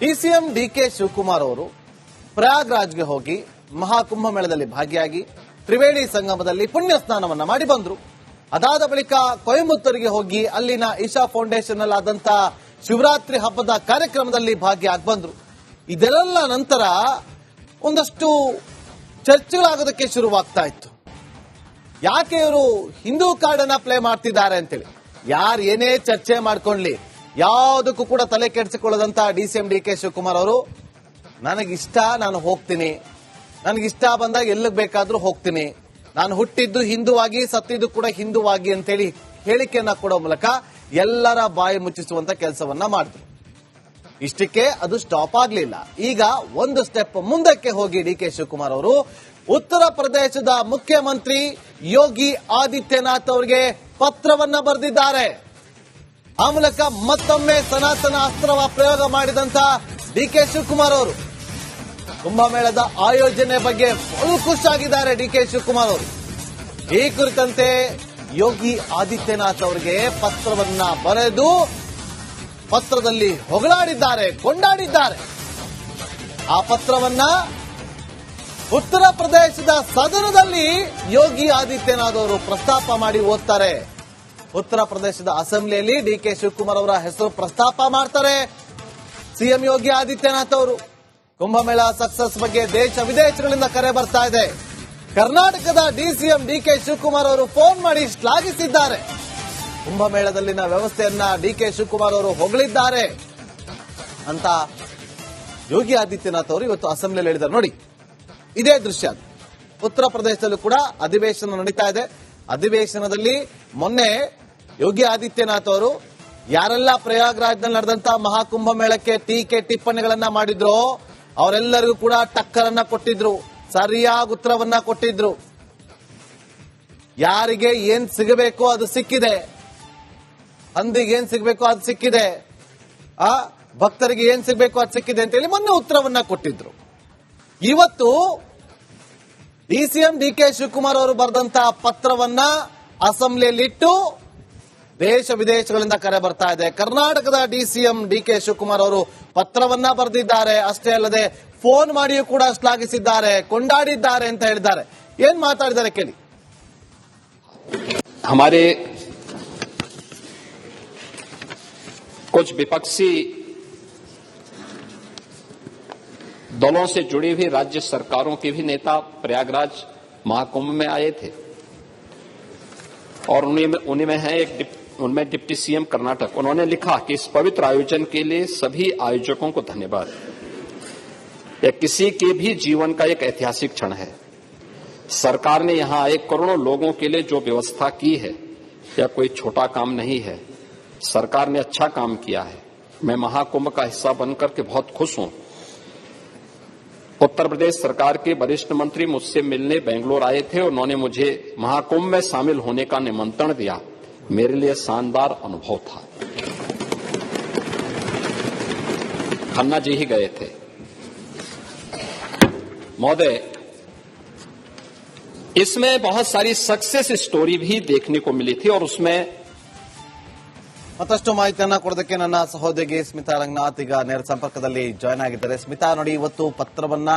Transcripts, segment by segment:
DCM DK Shivakumar ಅವರು ಪ್ರಯಾಗ್ರಾಜ್ಗೆ ಹೋಗಿ ಮಹಾಕುಂಭಮೇಳದಲ್ಲಿ ಭಾಗಿಯಾಗಿ ತ್ರಿವೇಣಿ ಸಂಗಮದಲ್ಲಿ ಪುಣ್ಯ ಸ್ನಾನವನ್ನ ಮಾಡಿ ಬಂದ್ರು. ಅದಾದ ಬಳಿಕ ಕೊಯಮತ್ತೂರಿಗೆ ಹೋಗಿ ಅಲ್ಲಿನ ಈಶಾ ಫೌಂಡೇಶನ್ ಅಲ್ಲಾದಂತ ಶಿವರಾತ್ರಿ ಹಬ್ಬದ ಕಾರ್ಯಕ್ರಮದಲ್ಲಿ ಭಾಗಿಯಾಗಿ ಬಂದ್ರು. ಇದೆಲ್ಲ ನಂತರ ಒಂದಷ್ಟು ಚರ್ಚೆಗಳಾಗೋದಕ್ಕೆ ಶುರುವಾಗ್ತಾ ಇತ್ತು. ಯಾಕೆ ಇವರು ಹಿಂದೂ ಕಾರ್ಡ್ ಅನ್ನ ಪ್ಲೇ ಮಾಡ್ತಿದ್ದಾರೆ ಅಂತೇಳಿ. ಯಾರು ಏನೇ ಚರ್ಚೆ ಮಾಡ್ಕೊಳ್ಳಿ, ಯಾವುದಕ್ಕೂ ಕೂಡ ತಲೆ ಕೆಡಿಸಿಕೊಳ್ಳದಂತ ಡಿಸಿಎಂ ಡಿಕೆ ಶಿವಕುಮಾರ್ ಅವರು ನನಗಿಷ್ಟ, ನಾನು ಹೋಗ್ತೀನಿ, ನನಗಿಷ್ಟ ಬಂದಾಗ ಎಲ್ಲಿಗೆ ಬೇಕಾದ್ರೂ ಹೋಗ್ತೀನಿ, ನಾನು ಹುಟ್ಟಿದ್ದು ಹಿಂದುವಾಗಿ ಸತ್ತಿದ್ದು ಕೂಡ ಹಿಂದುವಾಗಿ ಅಂತೇಳಿ ಹೇಳಿಕೆಯನ್ನ ಕೊಡೋ ಮೂಲಕ ಎಲ್ಲರ ಬಾಯಿ ಮುಚ್ಚಿಸುವಂತ ಕೆಲಸವನ್ನ ಮಾಡಿದ್ರು. ಇಷ್ಟಕ್ಕೆ ಅದು ಸ್ಟಾಪ್ ಆಗಲಿಲ್ಲ. ಈಗ ಒಂದು ಸ್ಟೆಪ್ ಮುಂದಕ್ಕೆ ಹೋಗಿ ಡಿಕೆ ಶಿವಕುಮಾರ್ ಅವರು ಉತ್ತರ ಪ್ರದೇಶದ ಮುಖ್ಯಮಂತ್ರಿ ಯೋಗಿ ಆದಿತ್ಯನಾಥ್ ಅವರಿಗೆ ಪತ್ರವನ್ನ ಬರೆದಿದ್ದಾರೆ. ಆ ಮೂಲಕ ಮತ್ತೊಮ್ಮೆ ಸನಾತನ ಅಸ್ತ್ರವ ಪ್ರಯೋಗ ಮಾಡಿದಂತ ಡಿಕೆ ಶಿವಕುಮಾರ್ ಅವರು ಕುಂಭಮೇಳದ ಆಯೋಜನೆ ಬಗ್ಗೆ ಫುಲ್ ಖುಷಿಯಾಗಿದ್ದಾರೆ. ಡಿಕೆ ಶಿವಕುಮಾರ್ ಅವರು ಈ ಕುರಿತಂತೆ ಯೋಗಿ ಆದಿತ್ಯನಾಥ್ ಅವರಿಗೆ ಪತ್ರವನ್ನ ಬರೆದು ಪತ್ರದಲ್ಲಿ ಹೊಗಳಾಡಿದ್ದಾರೆ, ಕೊಂಡಾಡಿದ್ದಾರೆ. ಆ ಪತ್ರವನ್ನ ಉತ್ತರ ಪ್ರದೇಶದ ಸದನದಲ್ಲಿ ಯೋಗಿ ಆದಿತ್ಯನಾಥ್ ಅವರು ಪ್ರಸ್ತಾಪ ಮಾಡಿ ಓದ್ತಾರೆ. ಉತ್ತರ ಪ್ರದೇಶದ ಅಸೆಂಬ್ಲಿಯಲ್ಲಿ ಡಿಕೆ ಶಿವಕುಮಾರ್ ಅವರ ಹೆಸರು ಪ್ರಸ್ತಾಪ ಮಾಡ್ತಾರೆ ಸಿಎಂ ಯೋಗಿ ಆದಿತ್ಯನಾಥ್ ಅವರು. ಕುಂಭಮೇಳ ಸಕ್ಸಸ್ ಬಗ್ಗೆ ದೇಶ ವಿದೇಶಗಳಿಂದ ಕರೆ ಬರ್ತಾ ಇದೆ. ಕರ್ನಾಟಕದ ಡಿಸಿಎಂ ಡಿಕೆ ಶಿವಕುಮಾರ್ ಅವರು ಫೋನ್ ಮಾಡಿ ಶ್ಲಾಘಿಸಿದ್ದಾರೆ. ಕುಂಭಮೇಳದಲ್ಲಿನ ವ್ಯವಸ್ಥೆಯನ್ನ ಡಿಕೆ ಶಿವಕುಮಾರ್ ಅವರು ಹೊಗಳಿದ್ದಾರೆ ಅಂತ ಯೋಗಿ ಆದಿತ್ಯನಾಥ್ ಅವರು ಇವತ್ತು ಅಸೆಂಬ್ಲಿಯಲ್ಲಿ ಹೇಳಿದ್ದಾರೆ. ನೋಡಿ, ಇದೇ ದೃಶ್ಯ. ಉತ್ತರ ಪ್ರದೇಶದಲ್ಲೂ ಕೂಡ ಅಧಿವೇಶನ ನಡೀತಾ ಇದೆ. ಅಧಿವೇಶನದಲ್ಲಿ ಮೊನ್ನೆ ಯೋಗಿ ಆದಿತ್ಯನಾಥ್ ಅವರು ಯಾರೆಲ್ಲ ಪ್ರಯಾಗ್ರಾಜ್ನಲ್ಲಿ ನಡೆದಂತ ಮಹಾಕುಂಭಮೇಳಕ್ಕೆ ಟೀಕೆ ಟಿಪ್ಪಣಿಗಳನ್ನ ಮಾಡಿದ್ರು ಅವರೆಲ್ಲರಿಗೂ ಕೂಡ ಟಕ್ಕರನ್ನ ಕೊಟ್ಟಿದ್ರು, ಸರಿಯಾಗಿ ಉತ್ತರವನ್ನ ಕೊಟ್ಟಿದ್ರು. ಯಾರಿಗೆ ಏನ್ ಸಿಗಬೇಕೋ ಅದು ಸಿಕ್ಕಿದೆ, ಹಂದಿಗೆ ಏನ್ ಸಿಗಬೇಕೋ ಅದು ಸಿಕ್ಕಿದೆ, ಭಕ್ತರಿಗೆ ಏನ್ ಸಿಗಬೇಕೋ ಅದು ಸಿಕ್ಕಿದೆ ಅಂತ ಹೇಳಿ ಮೊನ್ನೆ ಉತ್ತರವನ್ನ ಕೊಟ್ಟಿದ್ರು. ಇವತ್ತು ಡಿಸಿಎಂ ಡಿಕೆ ಶಿವಕುಮಾರ್ ಅವರು ಬರೆದಂತ ಪತ್ರವನ್ನ ಅಸೆಂಬ್ಲಿಯಲ್ಲಿಟ್ಟು ದೇಶ ವಿದೇಶಗಳಿಂದ ಕರೆ ಬರ್ತಾ ಇದೆ. ಕರ್ನಾಟಕದ ಡಿಸಿಎಂ ಡಿಕೆ ಶಿವಕುಮಾರ್ ಅವರು ಪತ್ರವನ್ನ ಬರೆದಿದ್ದಾರೆ. ಅಷ್ಟೇ ಅಲ್ಲದೆ ಫೋನ್ ಮಾಡಿಯೂ ಕೂಡ ಶ್ಲಾಘಿಸಿದ್ದಾರೆ, ಕೊಂಡಾಡಿದ್ದಾರೆ ಅಂತ ಹೇಳಿದ್ದಾರೆ. ಏನ್ ಮಾತಾಡಿದ್ದಾರೆ ಕೇಳಿ. हमारे कुछ विपक्षी दलों से जुड़ी हुई राज्य सरकारों के भी नेता प्रयागराज महाकुंभ में आए थे और उन्हीं में है उनमें डिप्टी सीएम कर्नाटक. उन्होंने लिखा कि इस पवित्र आयोजन के लिए सभी आयोजकों को धन्यवाद. यह किसी के भी जीवन का एक ऐतिहासिक क्षण है. सरकार ने यहां आए करोड़ों लोगों के लिए जो व्यवस्था की है यह कोई छोटा काम नहीं है. सरकार ने अच्छा काम किया है. मैं महाकुंभ का हिस्सा बनकर के बहुत खुश हूं. उत्तर प्रदेश सरकार के वरिष्ठ मंत्री मुझसे मिलने बेंगलोर आए थे. उन्होंने मुझे महाकुंभ में शामिल होने का निमंत्रण दिया. मेरे लिए शानदार अनुभव था. खन्ना जी ही गए थे. महोदय, इसमें बहुत सारी सक्सेस स्टोरी भी देखने को मिली थी और उसमें ಮತ್ತಷ್ಟು ಮಾಹಿತಿಯನ್ನ ಕೊಡೋದಕ್ಕೆ ನನ್ನ ಸಹೋದರಿ ಸ್ಮಿತಾ ರಂಗನಾಥ್ ಈಗ ನೇರ ಸಂಪರ್ಕದಲ್ಲಿ ಜಾಯ್ನ್ ಆಗಿದ್ದಾರೆ. ಸ್ಮಿತಾ, ನೋಡಿ, ಇವತ್ತು ಪತ್ರವನ್ನ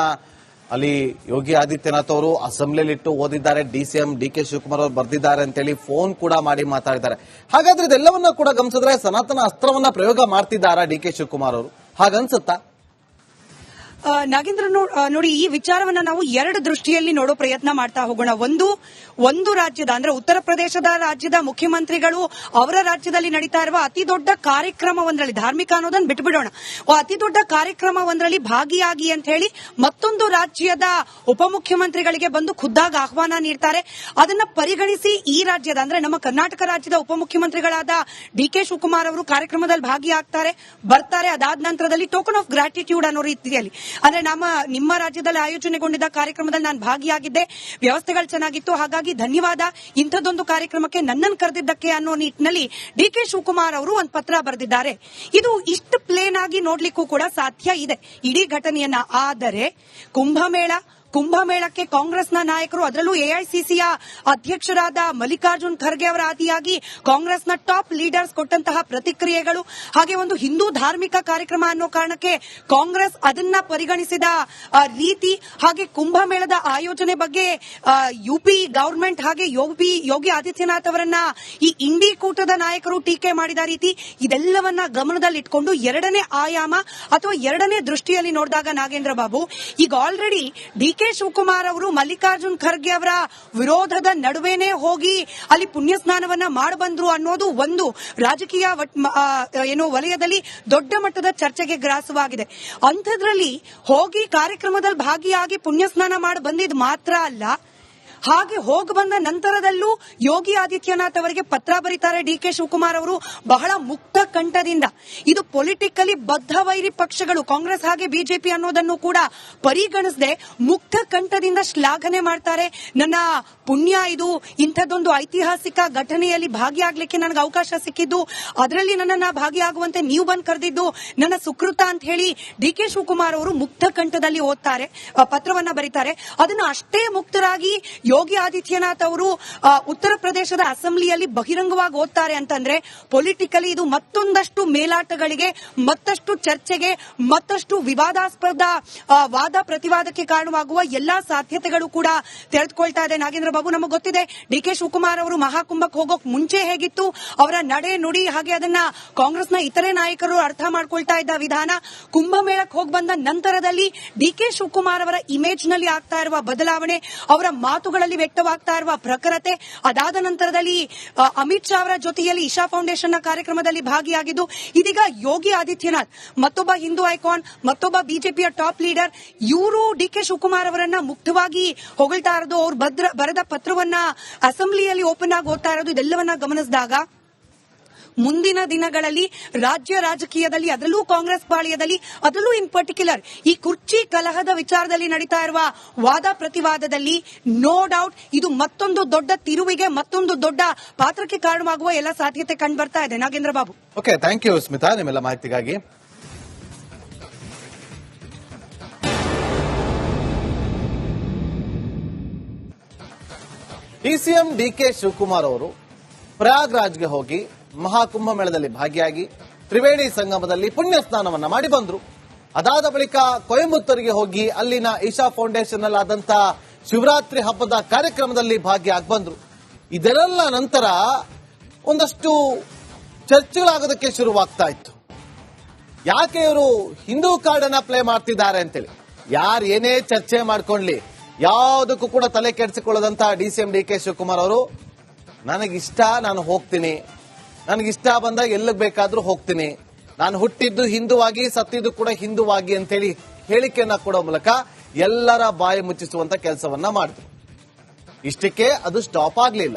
ಅಲ್ಲಿ ಯೋಗಿ ಆದಿತ್ಯನಾಥ್ ಅವರು ಅಸೆಂಬ್ಲಿಯಲ್ಲಿ ಇಟ್ಟು ಓದಿದ್ದಾರೆ. ಡಿಸಿಎಂ ಡಿಕೆ ಶಿವಕುಮಾರ್ ಅವರು ಬರೆದಿದ್ದಾರೆ ಅಂತೇಳಿ ಫೋನ್ ಕೂಡ ಮಾಡಿ ಮಾತಾಡಿದ್ದಾರೆ. ಹಾಗಾದ್ರೆ ಇದೆಲ್ಲವನ್ನ ಕೂಡ ಗಮನಿಸಿದ್ರೆ ಸನಾತನ ಅಸ್ತ್ರವನ್ನ ಪ್ರಯೋಗ ಮಾಡ್ತಿದ್ದಾರಾ ಡಿಕೆ ಶಿವಕುಮಾರ್ ಅವರು? ಹಾಗನ್ಸುತ್ತಾ? ನಾಗೇಂದ್ರ, ನೋಡಿ, ಈ ವಿಚಾರವನ್ನ ನಾವು ಎರಡು ದೃಷ್ಟಿಯಲ್ಲಿ ನೋಡೋ ಪ್ರಯತ್ನ ಮಾಡ್ತಾ ಹೋಗೋಣ. ಒಂದು ರಾಜ್ಯದ ಅಂದ್ರೆ ಉತ್ತರ ಪ್ರದೇಶದ ರಾಜ್ಯದ ಮುಖ್ಯಮಂತ್ರಿಗಳು ಅವರ ರಾಜ್ಯದಲ್ಲಿ ನಡೀತಾ ಇರುವ ಅತಿ ದೊಡ್ಡ ಕಾರ್ಯಕ್ರಮವೊಂದರಲ್ಲಿ, ಧಾರ್ಮಿಕ ಅನ್ನೋದನ್ನ ಬಿಟ್ಬಿಡೋಣ, ಅತಿ ದೊಡ್ಡ ಕಾರ್ಯಕ್ರಮವೊಂದರಲ್ಲಿ ಭಾಗಿಯಾಗಿ ಅಂತ ಹೇಳಿ ಮತ್ತೊಂದು ರಾಜ್ಯದ ಉಪಮುಖ್ಯಮಂತ್ರಿಗಳಿಗೆ ಬಂದು ಖುದ್ದಾಗಿ ಆಹ್ವಾನ ನೀಡ್ತಾರೆ. ಅದನ್ನ ಪರಿಗಣಿಸಿ ಈ ರಾಜ್ಯದ ಅಂದ್ರೆ ನಮ್ಮ ಕರ್ನಾಟಕ ರಾಜ್ಯದ ಉಪಮುಖ್ಯಮಂತ್ರಿಗಳಾದ ಡಿಕೆ ಶಿವಕುಮಾರ್ ಅವರು ಕಾರ್ಯಕ್ರಮದಲ್ಲಿ ಭಾಗಿಯಾಗ್ತಾರೆ, ಬರ್ತಾರೆ. ಅದಾದ ನಂತರದಲ್ಲಿ ಟೋಕನ್ ಆಫ್ ಗ್ರಾಟಿಟ್ಯೂಡ್ ಅನ್ನೋ ರೀತಿಯಲ್ಲಿ, ಅಂದ್ರೆ ನಿಮ್ಮ ರಾಜ್ಯದಲ್ಲಿ ಆಯೋಜನೆಗೊಂಡಿದ್ದ ಕಾರ್ಯಕ್ರಮದಲ್ಲಿ ನಾನು ಭಾಗಿಯಾಗಿದ್ದೆ, ವ್ಯವಸ್ಥೆಗಳು ಚೆನ್ನಾಗಿತ್ತು, ಹಾಗಾಗಿ ಧನ್ಯವಾದ, ಇಂಥದ್ದೊಂದು ಕಾರ್ಯಕ್ರಮಕ್ಕೆ ನನ್ನನ್ನು ಕರೆದಿದ್ದಕ್ಕೆ ಅನ್ನೋ ನಿಟ್ಟಿನಲ್ಲಿ ಡಿಕೆ ಶಿವಕುಮಾರ್ ಅವರು ಒಂದು ಪತ್ರ ಬರೆದಿದ್ದಾರೆ. ಇದು ಇಷ್ಟು ಪ್ಲೇನ್ ಆಗಿ ನೋಡ್ಲಿಕ್ಕೂ ಕೂಡ ಸಾಧ್ಯ ಇದೆ ಇಡೀ ಘಟನೆಯನ್ನ. ಆದರೆ ಕುಂಭಮೇಳ ಕುಂಭಮೇಳಕ್ಕೆ ಕಾಂಗ್ರೆಸ್ನ ನಾಯಕರು, ಅದರಲ್ಲೂ ಎಐಸಿಸಿಯ ಅಧ್ಯಕ್ಷರಾದ ಮಲ್ಲಿಕಾರ್ಜುನ್ ಖರ್ಗೆ ಅವರ ಆದಿಯಾಗಿ ಕಾಂಗ್ರೆಸ್ನ ಟಾಪ್ ಲೀಡರ್ಸ್ ಕೊಟ್ಟಂತಹ ಪ್ರತಿಕ್ರಿಯೆಗಳು, ಹಾಗೆ ಒಂದು ಹಿಂದೂ ಧಾರ್ಮಿಕ ಕಾರ್ಯಕ್ರಮ ಅನ್ನೋ ಕಾರಣಕ್ಕೆ ಕಾಂಗ್ರೆಸ್ ಅದನ್ನ ಪರಿಗಣಿಸಿದ ರೀತಿ, ಹಾಗೆ ಕುಂಭಮೇಳದ ಆಯೋಜನೆ ಬಗ್ಗೆ ಯುಪಿ ಗವರ್ಮೆಂಟ್ ಹಾಗೆ ಯೋಗಿ ಆದಿತ್ಯನಾಥ್ ಅವರನ್ನ ಈ ಇಂಡಿ ಕೂಟದ ನಾಯಕರು ಟೀಕೆ ಮಾಡಿದ ರೀತಿ, ಇದೆಲ್ಲವನ್ನ ಗಮನದಲ್ಲಿಟ್ಕೊಂಡು ಎರಡನೇ ಆಯಾಮ ಅಥವಾ ಎರಡನೇ ದೃಷ್ಟಿಯಲ್ಲಿ ನೋಡಿದಾಗ ನಾಗೇಂದ್ರ ಬಾಬು, ಈಗ ಆಲ್ರೆಡಿ ಡಿಕೆ ಶಿವಕುಮಾರ್ ಅವರು ಮಲ್ಲಿಕಾರ್ಜುನ್ ಖರ್ಗೆ ಅವರ ವಿರೋಧದ ನಡುವೆನೇ ಹೋಗಿ ಅಲ್ಲಿ ಪುಣ್ಯ ಸ್ನಾನವನ್ನ ಮಾಡಬಂದ್ರು ಅನ್ನೋದು ಒಂದು ರಾಜಕೀಯ ವಲಯದಲ್ಲಿ ದೊಡ್ಡ ಮಟ್ಟದ ಚರ್ಚೆಗೆ ಗ್ರಾಸವಾಗಿದೆ. ಅಂಥದ್ರಲ್ಲಿ ಹೋಗಿ ಕಾರ್ಯಕ್ರಮದಲ್ಲಿ ಭಾಗಿಯಾಗಿ ಪುಣ್ಯ ಸ್ನಾನ ಮಾಡಿ ಬಂದಿದ್ ಮಾತ್ರ ಅಲ್ಲ, ಹಾಗೆ ಹೋಗಿ ಬಂದ ನಂತರದಲ್ಲೂ ಯೋಗಿ ಆದಿತ್ಯನಾಥ್ ಅವರಿಗೆ ಪತ್ರ ಬರೀತಾರೆ ಡಿಕೆ ಶಿವಕುಮಾರ್ ಅವರು ಬಹಳ ಮುಕ್ತ ಕಂಠದಿಂದ. ಇದು ಪೊಲಿಟಿಕಲಿ ಬದ್ಧ ವೈರಿ ಪಕ್ಷಗಳು ಕಾಂಗ್ರೆಸ್ ಹಾಗೆ ಬಿಜೆಪಿ ಅನ್ನೋದನ್ನು ಕೂಡ ಪರಿಗಣಿಸದೆ ಮುಕ್ತ ಕಂಠದಿಂದ ಶ್ಲಾಘನೆ ಮಾಡ್ತಾರೆ. ನನ್ನ ಪುಣ್ಯ ಇದು, ಇಂಥದ್ದೊಂದು ಐತಿಹಾಸಿಕ ಘಟನೆಯಲ್ಲಿ ಭಾಗಿಯಾಗಲಿಕ್ಕೆ ನನಗೆ ಅವಕಾಶ ಸಿಕ್ಕಿದ್ದು, ಅದರಲ್ಲಿ ನನ್ನನ್ನ ಭಾಗಿಯಾಗುವಂತೆ ನೀವು ಬಂದು ಕರೆದಿದ್ದು ನನ್ನ ಸುಕೃತ ಅಂತ ಹೇಳಿ ಡಿಕೆ ಶಿವಕುಮಾರ್ ಅವರು ಮುಕ್ತ ಕಂಠದಲ್ಲಿ ಓದ್ತಾರೆ, ಪತ್ರವನ್ನ ಬರೀತಾರೆ. ಅದನ್ನು ಅಷ್ಟೇ ಮುಕ್ತರಾಗಿ ಯೋಗಿ ಆದಿತ್ಯನಾಥ್ ಅವರು ಉತ್ತರ ಪ್ರದೇಶದ ಅಸೆಂಬ್ಲಿಯಲ್ಲಿ ಬಹಿರಂಗವಾಗಿ ಓದ್ತಾರೆ ಅಂತಂದ್ರೆ ಪೊಲಿಟಿಕಲಿ ಇದು ಮತ್ತೊಂದಷ್ಟು ಮೇಲಾಟಗಳಿಗೆ, ಮತ್ತಷ್ಟು ಚರ್ಚೆಗೆ, ಮತ್ತಷ್ಟು ವಿವಾದಾಸ್ಪದ ವಾದ ಪ್ರತಿವಾದಕ್ಕೆ ಕಾರಣವಾಗುವ ಎಲ್ಲಾ ಸಾಧ್ಯತೆಗಳು ಕೂಡ ತೆರೆದುಕೊಳ್ತಾ ಇದೆ. ನಾಗೇಂದ್ರ ಬಾಬು, ನಮಗೆ ಗೊತ್ತಿದೆ ಡಿಕೆ ಶಿವಕುಮಾರ್ ಅವರು ಮಹಾಕುಂಭಕ್ಕೆ ಹೋಗೋಕ್ ಮುಂಚೆ ಹೇಗಿತ್ತು ಅವರ ನಡೆ ನುಡಿ, ಹಾಗೆ ಅದನ್ನ ಕಾಂಗ್ರೆಸ್ನ ಇತರೆ ನಾಯಕರು ಅರ್ಥ ಮಾಡ್ಕೊಳ್ತಾ ಇದ್ದ ವಿಧಾನ, ಕುಂಭಮೇಳಕ್ಕೆ ಹೋಗಿ ಬಂದ ನಂತರದಲ್ಲಿ ಡಿಕೆ ಶಿವಕುಮಾರ್ ಅವರ ಇಮೇಜ್ ನಲ್ಲಿ ಆಗ್ತಾ ಇರುವ ಬದಲಾವಣೆ, ಅವರ ಮಾತುಗಳಲ್ಲಿ ವ್ಯಕ್ತವಾಗ್ತಾ ಇರುವ ಪ್ರಖರತೆ, ಅದಾದ ನಂತರದಲ್ಲಿ ಅಮಿತ್ ಶಾ ಅವರ ಜೊತೆಯಲ್ಲಿ ಇಶಾ ಫೌಂಡೇಶನ್ ನ ಕಾರ್ಯಕ್ರಮದಲ್ಲಿ ಭಾಗಿಯಾಗಿದ್ದು, ಇದೀಗ ಯೋಗಿ ಆದಿತ್ಯನಾಥ್ ಮತ್ತೊಬ್ಬ ಹಿಂದೂ ಐಕಾನ್, ಮತ್ತೊಬ್ಬ ಬಿಜೆಪಿಯ ಟಾಪ್ ಲೀಡರ್, ಇವರು ಡಿಕೆ ಶಿವಕುಮಾರ್ ಅವರನ್ನ ಮುಕ್ತವಾಗಿ ಹೊಗಳ್ತಾ ಇರೋದು, ಅವ್ರು ಬರೆದ ಪತ್ರವನ್ನ ಅಸೆಂಬ್ಲಿಯಲ್ಲಿ ಓಪನ್ ಆಗಿ ಓದ್ತಾ ಇರೋದು, ಇದೆಲ್ಲವನ್ನ ಗಮನಿಸಿದಾಗ ಮುಂದಿನ ದಿನಗಳಲ್ಲಿ ರಾಜ್ಯ ರಾಜಕೀಯದಲ್ಲಿ, ಅದರಲ್ಲೂ ಕಾಂಗ್ರೆಸ್ ಪಾಳ್ಯದಲ್ಲಿ, ಅದರಲ್ಲೂ ಇನ್ ಪರ್ಟಿಕ್ಯುಲರ್ ಈ ಕುರ್ಚಿ ಕಲಹದ ವಿಚಾರದಲ್ಲಿ ನಡೀತಾ ಇರುವ ವಾದ ಪ್ರತಿವಾದದಲ್ಲಿ ನೋ ಡೌಟ್ ಇದು ಮತ್ತೊಂದು ದೊಡ್ಡ ತಿರುವಿಗೆ, ಮತ್ತೊಂದು ದೊಡ್ಡ ಪಾತ್ರಕ್ಕೆ ಕಾರಣವಾಗುವ ಎಲ್ಲ ಸಾಧ್ಯತೆ ಕಂಡು ಬರ್ತಾ ಇದೆ. Nagendra Babu, okay, thank you Smita ನಿಮ್ಮೆಲ್ಲ ಮಾಹಿತಿಗಾಗಿ. ಸಿಎಂ ಡಿಕೆ ಶಿವಕುಮಾರ್ ಅವರು ಪ್ರಯಾಗ್ರಾಜ್ಗೆ ಹೋಗಿ ಮಹಾಕುಂಭ ಮೇಳದಲ್ಲಿ ಭಾಗಿಯಾಗಿ ತ್ರಿವೇಣಿ ಸಂಗಮದಲ್ಲಿ ಪುಣ್ಯ ಸ್ನಾನವನ್ನ ಮಾಡಿ ಬಂದ್ರು. ಅದಾದ ಬಳಿಕ ಕೊಯಂಬತ್ತೂರಿಗೆ ಹೋಗಿ ಅಲ್ಲಿನ ಇಶಾ ಫೌಂಡೇಶನ್ ಅಲ್ಲಾದಂತ ಶಿವರಾತ್ರಿ ಹಬ್ಬದ ಕಾರ್ಯಕ್ರಮದಲ್ಲಿ ಭಾಗಿಯಾಗಿ ಬಂದ್ರು. ಇದೆಲ್ಲ ನಂತರ ಒಂದಷ್ಟು ಚರ್ಚೆಗಳಾಗೋದಕ್ಕೆ ಶುರುವಾಗ್ತಾ ಇತ್ತು. ಯಾಕೆ ಇವರು ಹಿಂದೂ ಕಾರ್ಡ್ ಅನ್ನ ಪ್ಲೇ ಮಾಡ್ತಿದ್ದಾರೆ ಅಂತೇಳಿ. ಯಾರು ಏನೇ ಚರ್ಚೆ ಮಾಡ್ಕೊಳ್ಳಿ, ಯಾವುದಕ್ಕೂ ಕೂಡ ತಲೆ ಕೆಡಿಸಿಕೊಳ್ಳದಂತ ಸಿಎಂ ಡಿಕೆ ಶಿವಕುಮಾರ್ ಅವರು, ನನಗಿಷ್ಟ, ನಾನು ಹೋಗ್ತೀನಿ, ನನಗಿಷ್ಟ ಬಂದಾಗ ಎಲ್ಲಿಗೆ ಬೇಕಾದ್ರೂ ಹೋಗ್ತೀನಿ, ನಾನು ಹುಟ್ಟಿದ್ದು ಹಿಂದುವಾಗಿ, ಸತ್ತಿದ್ದು ಕೂಡ ಹಿಂದುವಾಗಿ ಅಂತೇಳಿ ಹೇಳಿಕೆಯನ್ನ ಕೊಡೋ ಮೂಲಕ ಎಲ್ಲರ ಬಾಯಿ ಮುಚ್ಚಿಸುವಂತ ಕೆಲಸವನ್ನ ಮಾಡಿದ್ರು. ಇಷ್ಟಕ್ಕೆ ಅದು ಸ್ಟಾಪ್ ಆಗ್ಲಿಲ್ಲ.